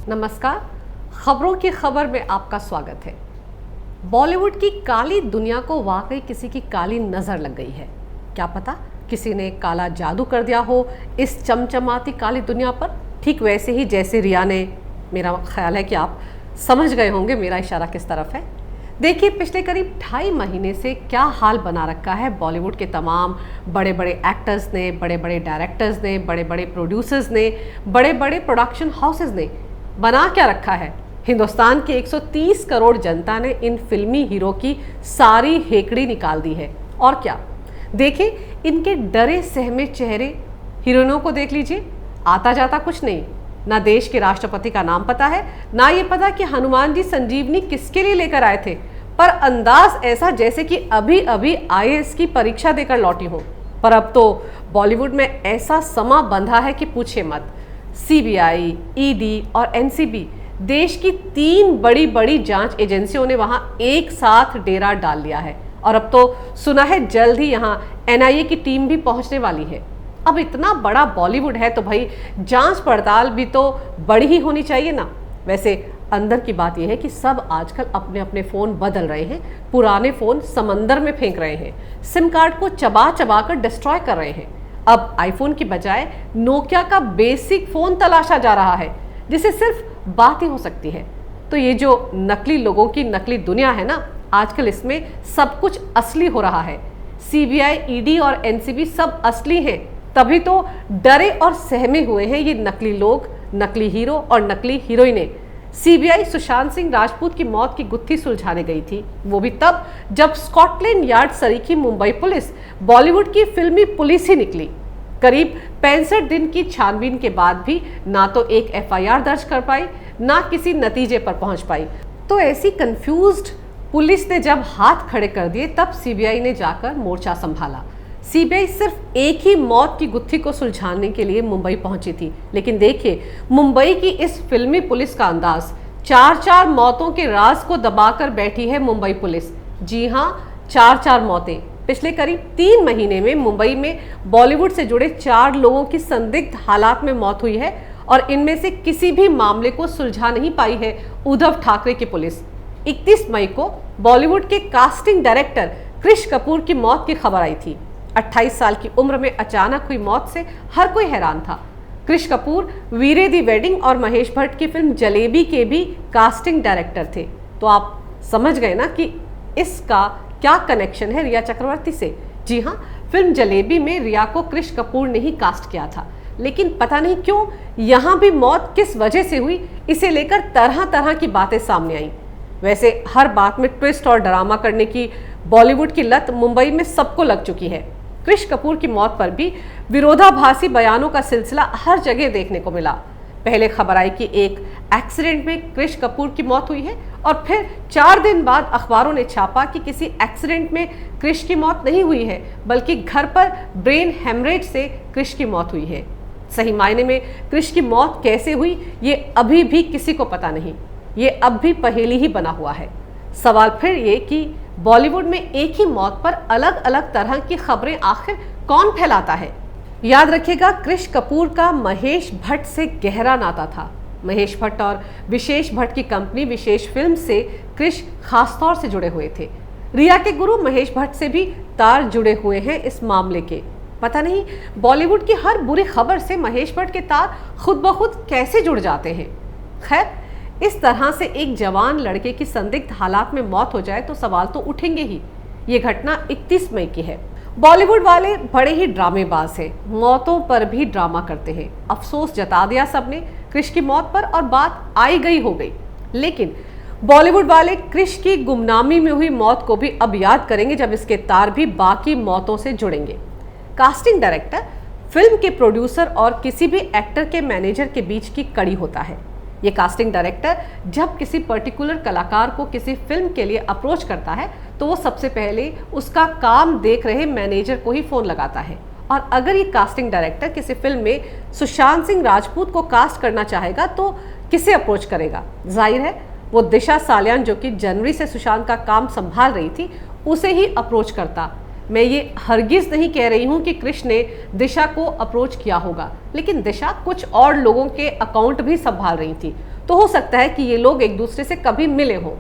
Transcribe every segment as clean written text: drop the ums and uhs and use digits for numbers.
नमस्कार। खबरों की खबर में आपका स्वागत है। बॉलीवुड की काली दुनिया को वाकई किसी की काली नज़र लग गई है। क्या पता किसी ने काला जादू कर दिया हो इस चमचमाती काली दुनिया पर, ठीक वैसे ही जैसे रिया ने। मेरा ख्याल है कि आप समझ गए होंगे मेरा इशारा किस तरफ है। देखिए, पिछले करीब 2.5 महीने से क्या हाल बना रखा है बॉलीवुड के तमाम बड़े बड़े एक्टर्स ने, बड़े बड़े डायरेक्टर्स ने, बड़े बड़े प्रोड्यूसर्स ने, बड़े बड़े प्रोडक्शन हाउसेस ने। बना क्या रखा है? हिंदुस्तान की 130 करोड़ जनता ने इन फिल्मी हीरो की सारी हेकड़ी निकाल दी है। और क्या, देखिए इनके डरे सहमे चेहरे। हीरोइनों को देख लीजिए, आता जाता कुछ नहीं, ना देश के राष्ट्रपति का नाम पता है, ना ये पता कि हनुमान जी संजीवनी किसके लिए लेकर आए थे, पर अंदाज ऐसा जैसे कि अभी अभी IAS की परीक्षा देकर लौटी हो। पर अब तो बॉलीवुड में ऐसा समा बंधा है कि पूछे मत। CBI, ED और NCB, देश की 3 बड़ी बड़ी जांच एजेंसियों ने वहां एक साथ डेरा डाल लिया है। और अब तो सुना है जल्द ही यहां NIA की टीम भी पहुंचने वाली है। अब इतना बड़ा बॉलीवुड है तो भाई जांच पड़ताल भी तो बड़ी ही होनी चाहिए ना। वैसे अंदर की बात यह है कि सब आजकल अपने अपने फ़ोन बदल रहे हैं, पुराने फ़ोन समंदर में फेंक रहे हैं, सिम कार्ड को चबा चबा कर डिस्ट्रॉय कर रहे हैं। अब आईफोन की बजाय नोकिया का बेसिक फ़ोन तलाशा जा रहा है जिसे सिर्फ बात ही हो सकती है। तो ये जो नकली लोगों की नकली दुनिया है ना, आजकल इसमें सब कुछ असली हो रहा है। CBI, ED और NCB सब असली हैं, तभी तो डरे और सहमे हुए हैं ये नकली लोग, नकली हीरो और नकली हीरोइनें। CBI सुशांत सिंह राजपूत की मौत की गुत्थी सुलझाने गई थी, वो भी तब जब स्कॉटलैंड यार्ड सरीखी मुंबई पुलिस बॉलीवुड की फिल्मी पुलिस ही निकली। करीब 65 दिन की छानबीन के बाद भी ना तो एक FIR दर्ज कर पाई, ना किसी नतीजे पर पहुंच पाई। तो ऐसी कंफ्यूज्ड पुलिस ने जब हाथ खड़े कर दिए, तब CBI ने जाकर मोर्चा संभाला। CBI सिर्फ एक ही मौत की गुत्थी को सुलझाने के लिए मुंबई पहुंची थी, लेकिन देखिए मुंबई की इस फिल्मी पुलिस का अंदाज। 4 मौतों के राज को दबाकर बैठी है मुंबई पुलिस। जी हाँ, 4 मौतें। पिछले करीब 3 महीने में मुंबई में बॉलीवुड से जुड़े 4 लोगों की संदिग्ध हालात में मौत हुई है और इनमें से किसी भी मामले को सुलझा नहीं पाई है उद्धव ठाकरे की पुलिस। 31 मई को बॉलीवुड के कास्टिंग डायरेक्टर कृष कपूर की मौत की खबर आई थी। 28 साल की उम्र में अचानक हुई मौत से हर कोई हैरान था। कृष कपूर वीरे दी वेडिंग और महेश भट्ट की फिल्म जलेबी के भी कास्टिंग डायरेक्टर थे। तो आप समझ गए ना कि इसका क्या कनेक्शन है रिया चक्रवर्ती से। जी हाँ, फिल्म जलेबी में रिया को कृष कपूर ने ही कास्ट किया था, लेकिन पता नहीं क्यों यहाँ भी मौत किस वजह से हुई, इसे लेकर तरह तरह की बातें सामने आई। वैसे हर बात में ट्विस्ट और ड्रामा करने की बॉलीवुड की लत मुंबई में सबको लग चुकी है। कृष कपूर की मौत पर भी विरोधाभासी बयानों का सिलसिला हर जगह देखने को मिला। पहले खबर आई कि एक एक्सीडेंट में कृष कपूर की मौत हुई है और फिर 4 दिन बाद अखबारों ने छापा कि किसी एक्सीडेंट में कृष की मौत नहीं हुई है, बल्कि घर पर ब्रेन हेमरेज से कृष की मौत हुई है। सही मायने में कृष की मौत कैसे हुई ये अभी भी किसी को पता नहीं। ये अब भी पहेली ही बना हुआ है। सवाल फिर ये कि बॉलीवुड में एक ही मौत पर अलग अलग तरह की खबरें आखिर कौन फैलाता है। याद रखिएगा, कृष कपूर का महेश भट्ट से गहरा नाता था। महेश भट्ट और विशेष भट्ट की कंपनी विशेष फिल्म से कृष खासतौर से जुड़े हुए थे। रिया के गुरु महेश भट्ट से भी तार जुड़े हुए हैं इस मामले के। पता नहीं बॉलीवुड की हर बुरी खबर से महेश भट्ट के तार खुद ब खुद कैसे जुड़ जाते हैं। खैर, इस तरह से एक जवान लड़के की संदिग्ध हालात में मौत हो जाए तो सवाल तो उठेंगे ही। ये घटना 31 मई की है। बॉलीवुड वाले बड़े ही ड्रामेबाज हैं, मौतों पर भी ड्रामा करते हैं। अफसोस जता दिया सबने कृष की मौत पर और बात आई गई हो गई। लेकिन बॉलीवुड वाले कृष की गुमनामी में हुई मौत को भी अब याद करेंगे जब इसके तार भी बाकी मौतों से जुड़ेंगे। कास्टिंग डायरेक्टर फिल्म के प्रोड्यूसर और किसी भी एक्टर के मैनेजर के बीच की कड़ी होता है। ये कास्टिंग डायरेक्टर जब किसी पर्टिकुलर कलाकार को किसी फिल्म के लिए अप्रोच करता है तो वो सबसे पहले उसका काम देख रहे मैनेजर को ही फ़ोन लगाता है। और अगर ये कास्टिंग डायरेक्टर किसी फिल्म में सुशांत सिंह राजपूत को कास्ट करना चाहेगा तो किसे अप्रोच करेगा? जाहिर है वो दिशा सालियान, जो कि जनवरी से सुशांत का काम संभाल रही थी, उसे ही अप्रोच करता। मैं ये हरगिज़ नहीं कह रही हूँ कि कृष ने दिशा को अप्रोच किया होगा, लेकिन दिशा कुछ और लोगों के अकाउंट भी संभाल रही थी, तो हो सकता है कि ये लोग एक दूसरे से कभी मिले हों।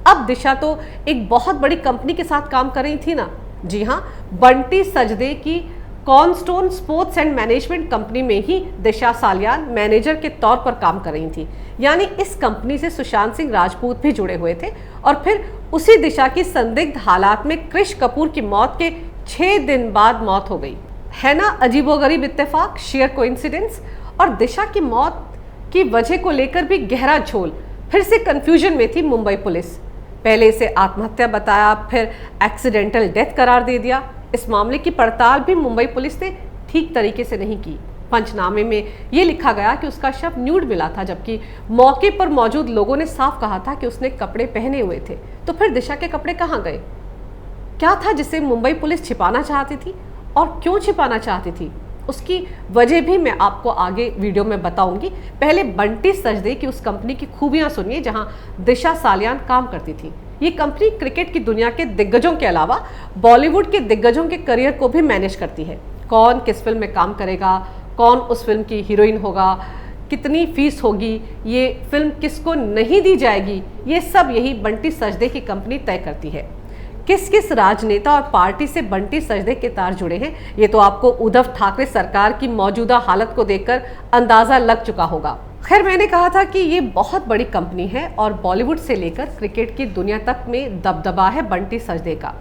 अब दिशा तो एक बहुत बड़ी कंपनी के साथ काम कर रही थी ना। जी हाँ, बंटी सजदे की cornerstone sports and management company में ही दिशा सालियान मैनेजर के तौर पर काम कर रही थी। यानी इस कंपनी से सुशांत सिंह राजपूत भी जुड़े हुए थे और फिर उसी दिशा की संदिग्ध हालात में कृष कपूर की मौत के 6 दिन बाद मौत हो गई। है ना अजीबोगरीब इत्तेफाक, शेयर कोइंसिडेंस। और दिशा की मौत की वजह को लेकर भी गहरा झोल। फिर से कंफ्यूजन में थी मुंबई पुलिस। पहले इसे आत्महत्या बताया, फिर एक्सीडेंटल डेथ करार दे दिया। इस मामले की पड़ताल भी मुंबई पुलिस ने ठीक तरीके से नहीं की। पंचनामे में यह लिखा गया कि उसका शव न्यूड मिला था, जबकि मौके पर मौजूद लोगों ने साफ कहा था कि उसने कपड़े पहने हुए थे। तो फिर दिशा के कपड़े कहाँ गए? क्या था जिसे मुंबई पुलिस छिपाना चाहती थी और क्यों छिपाना चाहती थी? उसकी वजह भी मैं आपको आगे वीडियो में बताऊंगी। पहले बंटी सजदे की उस कंपनी की खूबियां सुनिए जहां दिशा सालियान काम करती थी। ये कंपनी क्रिकेट की दुनिया के दिग्गजों के अलावा बॉलीवुड के दिग्गजों के करियर को भी मैनेज करती है। कौन किस फिल्म में काम करेगा, कौन उस फिल्म की हीरोइन होगा, कितनी फीस होगी, ये फिल्म किसको नहीं दी जाएगी, ये सब यही बंटी सजदे की कंपनी तय करती है। किस किस राजनेता और पार्टी से बंटी सजदे के तार जुड़े हैं, ये तो आपको उद्धव ठाकरे सरकार की मौजूदा हालत को देखकर अंदाजा लग चुका होगा। खैर, मैंने कहा था कि ये बहुत बड़ी कंपनी है और बॉलीवुड से लेकर क्रिकेट की दुनिया तक में दबदबा है बंटी सजदे का।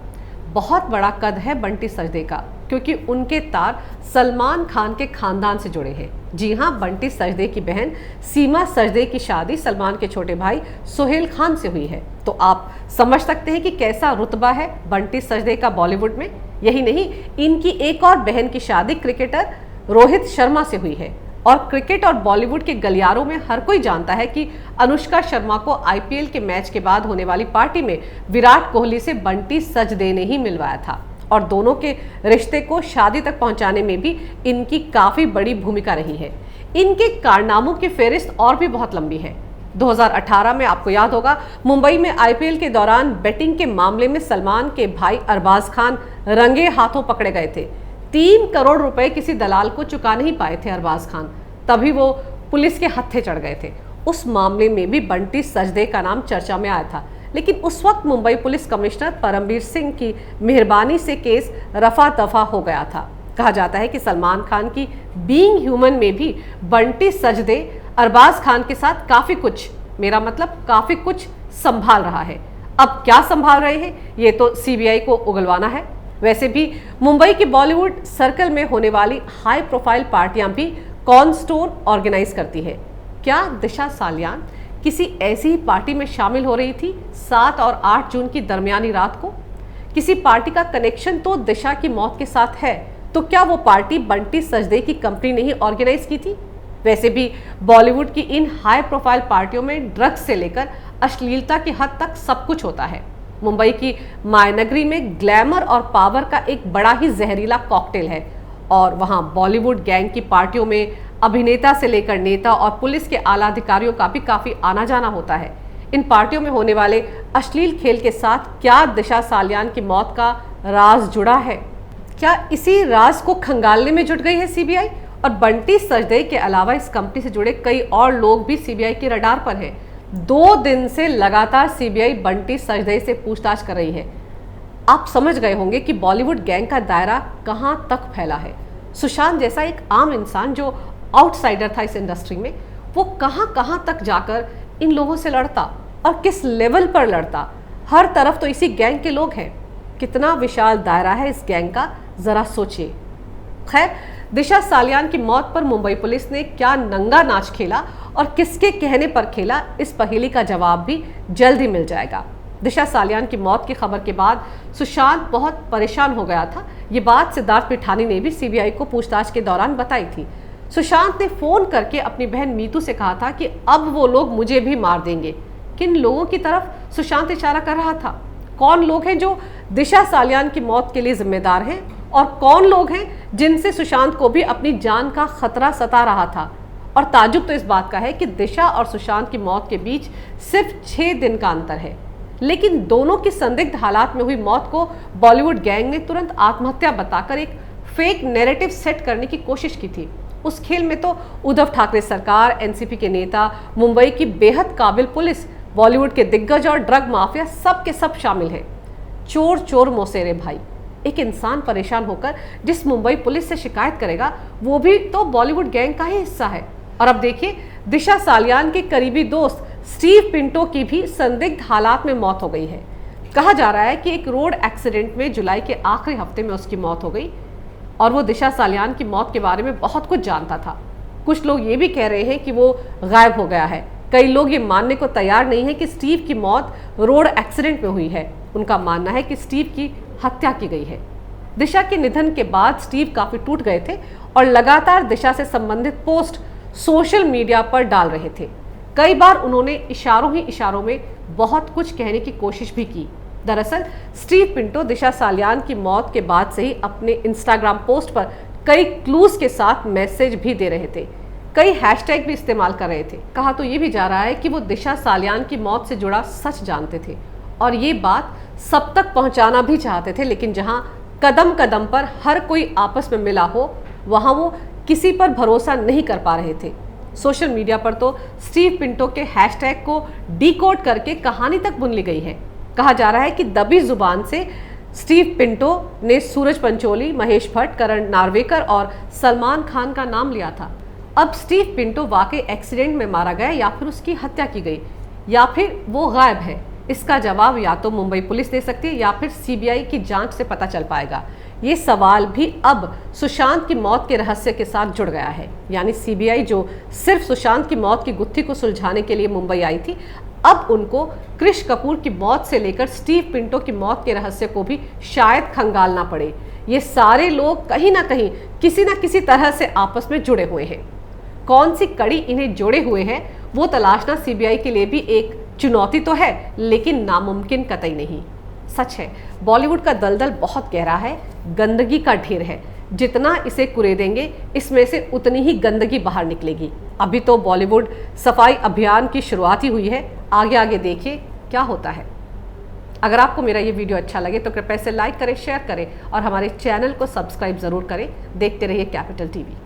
बहुत बड़ा कद है बंटी सजदे का, क्योंकि उनके तार सलमान खान के खानदान से जुड़े हैं। जी हाँ, बंटी सजदे की बहन सीमा सजदे की शादी सलमान के छोटे भाई सोहेल खान से हुई है। तो आप समझ सकते हैं कि कैसा रुतबा है बंटी सजदे का बॉलीवुड में। यही नहीं, इनकी एक और बहन की शादी क्रिकेटर रोहित शर्मा से हुई है। और क्रिकेट और बॉलीवुड के गलियारों में हर कोई जानता है कि अनुष्का शर्मा को आईपीएल के मैच के बाद होने वाली पार्टी में विराट कोहली से बंटी सजदे ने ही मिलवाया था। और दोनों के रिश्ते को शादी तक पहुंचाने में भी इनकी काफ़ी बड़ी भूमिका रही है। इनके कारनामों की फेहरिस्त और भी बहुत लंबी है। 2018 में आपको याद होगा, मुंबई में आईपीएल के दौरान बेटिंग के मामले में सलमान के भाई अरबाज खान रंगे हाथों पकड़े गए थे। 3 करोड़ रुपए किसी दलाल को चुका नहीं पाए थे अरबाज खान, तभी वो पुलिस के हत्थे चढ़ गए थे। उस मामले में भी बंटी सजदे का नाम चर्चा में आया था, लेकिन उस वक्त मुंबई पुलिस कमिश्नर परमबीर सिंह की मेहरबानी से केस रफा दफा हो गया था। कहा जाता है कि सलमान खान की बीइंग ह्यूमन में भी बंटी सजदे अरबाज खान के साथ काफ़ी कुछ, मेरा मतलब काफ़ी कुछ संभाल रहा है। अब क्या संभाल रहे हैं, ये तो सीबीआई को उगलवाना है। वैसे भी मुंबई के बॉलीवुड सर्कल में होने वाली हाई प्रोफाइल पार्टियां भी कॉर्नस्टोन ऑर्गेनाइज करती है। क्या दिशा सालियान किसी ऐसी ही पार्टी में शामिल हो रही थी 7 और 8 जून की दरमियानी रात को? किसी पार्टी का कनेक्शन तो दिशा की मौत के साथ है, तो क्या वो पार्टी बंटी सजदे की कंपनी ने ही ऑर्गेनाइज की थी? वैसे भी बॉलीवुड की इन हाई प्रोफाइल पार्टियों में ड्रग्स से लेकर अश्लीलता की हद तक सब कुछ होता है। मुंबई की मायानगरी में ग्लैमर और पावर का एक बड़ा ही जहरीला कॉकटेल है और वहां बॉलीवुड गैंग की पार्टियों में अभिनेता से लेकर नेता और पुलिस के आला अधिकारियों का भी काफी आना जाना होता है। इन पार्टियों में होने वाले अश्लील खेल के साथ क्या दिशा सालियान की मौत का राज जुड़ा है? क्या इसी राज को खंगालने में जुट गई है सीबीआई? और बंटी सजदे के अलावा इस कंपनी से जुड़े कई और लोग भी सीबीआई के रडार पर हैं। 2 दिन से लगातार सीबीआई बंटी सजदे से पूछताछ कर रही है। आप समझ गए होंगे कि बॉलीवुड गैंग का दायरा कहां तक फैला है। सुशांत जैसा एक आम इंसान जो आउटसाइडर था इस इंडस्ट्री में, वो कहां तक जाकर इन लोगों से लड़ता और किस लेवल पर लड़ता। हर तरफ तो इसी गैंग के लोग हैं। कितना विशाल दायरा है इस गैंग का, जरा सोचिए। खैर, दिशा सालियान की मौत पर मुंबई पुलिस ने क्या नंगा नाच खेला और किसके कहने पर खेला, इस पहेली का जवाब भी जल्द ही मिल जाएगा। दिशा सालियान की मौत की खबर के बाद सुशांत बहुत परेशान हो गया था। ये बात सिद्धार्थ पिठानी ने भी सीबीआई को पूछताछ के दौरान बताई थी। सुशांत ने फोन करके अपनी बहन मीतू से कहा था कि अब वो लोग मुझे भी मार देंगे। किन लोगों की तरफ सुशांत इशारा कर रहा था? कौन लोग हैं जो दिशा सालियान की मौत के लिए जिम्मेदार हैं और कौन लोग हैं जिनसे सुशांत को भी अपनी जान का खतरा सता रहा था? और ताजुब तो इस बात का है कि दिशा और सुशांत की मौत के बीच सिर्फ 6 दिन का अंतर है, लेकिन दोनों की संदिग्ध हालात में हुई मौत को बॉलीवुड गैंग ने तुरंत आत्महत्या बताकर एक फेक नैरेटिव सेट करने की कोशिश की थी। उस खेल में तो उद्धव ठाकरे सरकार, एनसीपी के नेता, मुंबई की बेहद काबिल पुलिस, बॉलीवुड के दिग्गज और ड्रग माफिया सब के सब शामिल हैं। चोर चोर मौसेरे भाई। एक इंसान परेशान होकर जिस मुंबई पुलिस से शिकायत करेगा वो भी तो बॉलीवुड गैंग का ही हिस्सा है। और अब देखिए, दिशा सालियान के करीबी दोस्त स्टीव पिंटो की भी संदिग्ध हालात में मौत हो गई है। कहा जा रहा है कि एक रोड एक्सीडेंट में जुलाई के आखिरी हफ्ते में उसकी मौत हो गई और वो दिशा सालियान की मौत के बारे में बहुत कुछ जानता था। कुछ लोग ये भी कह रहे हैं कि वो गायब हो गया है। कई लोग ये मानने को तैयार नहीं है कि स्टीव की मौत रोड एक्सीडेंट में हुई है। उनका मानना है कि स्टीव की हत्या की गई है। दिशा के निधन के बाद स्टीव काफी टूट गए थे और लगातार दिशा से संबंधित पोस्ट सोशल मीडिया पर डाल रहे थे। कई बार उन्होंने इशारों ही इशारों में बहुत कुछ कहने की कोशिश भी की। दरअसल स्टीव पिंटो दिशा सालियान की मौत के बाद से ही अपने इंस्टाग्राम पोस्ट पर कई क्लूज के साथ मैसेज भी दे रहे थे, कई हैशटैग भी इस्तेमाल कर रहे थे। कहा तो ये भी जा रहा है कि वो दिशा सालियान की मौत से जुड़ा सच जानते थे और ये बात सब तक पहुंचाना भी चाहते थे, लेकिन जहां कदम कदम पर हर कोई आपस में मिला हो वहां वो किसी पर भरोसा नहीं कर पा रहे थे। सोशल मीडिया पर तो स्टीव पिंटो के हैशटैग को डिकोड करके कहानी तक बुन ली गई है। कहा जा रहा है कि दबी जुबान से स्टीव पिंटो ने सूरज पंचोली, महेश भट्ट, करण नार्वेकर और सलमान खान का नाम लिया था। अब स्टीव पिंटो वाकई एक्सीडेंट में मारा गया या फिर उसकी हत्या की गई या फिर वो गायब है, इसका जवाब या तो मुंबई पुलिस दे सकती है या फिर सीबीआई की जांच से पता चल पाएगा। ये सवाल भी अब सुशांत की मौत के रहस्य के साथ जुड़ गया है। यानी सीबीआई जो सिर्फ सुशांत की मौत की गुत्थी को सुलझाने के लिए मुंबई आई थी, अब उनको कृष कपूर की मौत से लेकर स्टीव पिंटो की मौत के रहस्य को भी शायद खंगालना पड़े। ये सारे लोग कहीं ना कहीं किसी ना किसी तरह से आपस में जुड़े हुए हैं। कौन सी कड़ी इन्हें जोड़े हुए हैं वो तलाशना सीबीआई के लिए भी एक चुनौती तो है, लेकिन नामुमकिन कतई नहीं। सच है, बॉलीवुड का दलदल बहुत गहरा है, गंदगी का ढेर है। जितना इसे कुरेदेंगे इसमें से उतनी ही गंदगी बाहर निकलेगी। अभी तो बॉलीवुड सफाई अभियान की शुरुआत ही हुई है, आगे आगे देखिए क्या होता है। अगर आपको मेरा ये वीडियो अच्छा लगे तो कृपया इसे लाइक करें, शेयर करें और हमारे चैनल को सब्सक्राइब जरूर करें। देखते रहिए कैपिटल टीवी।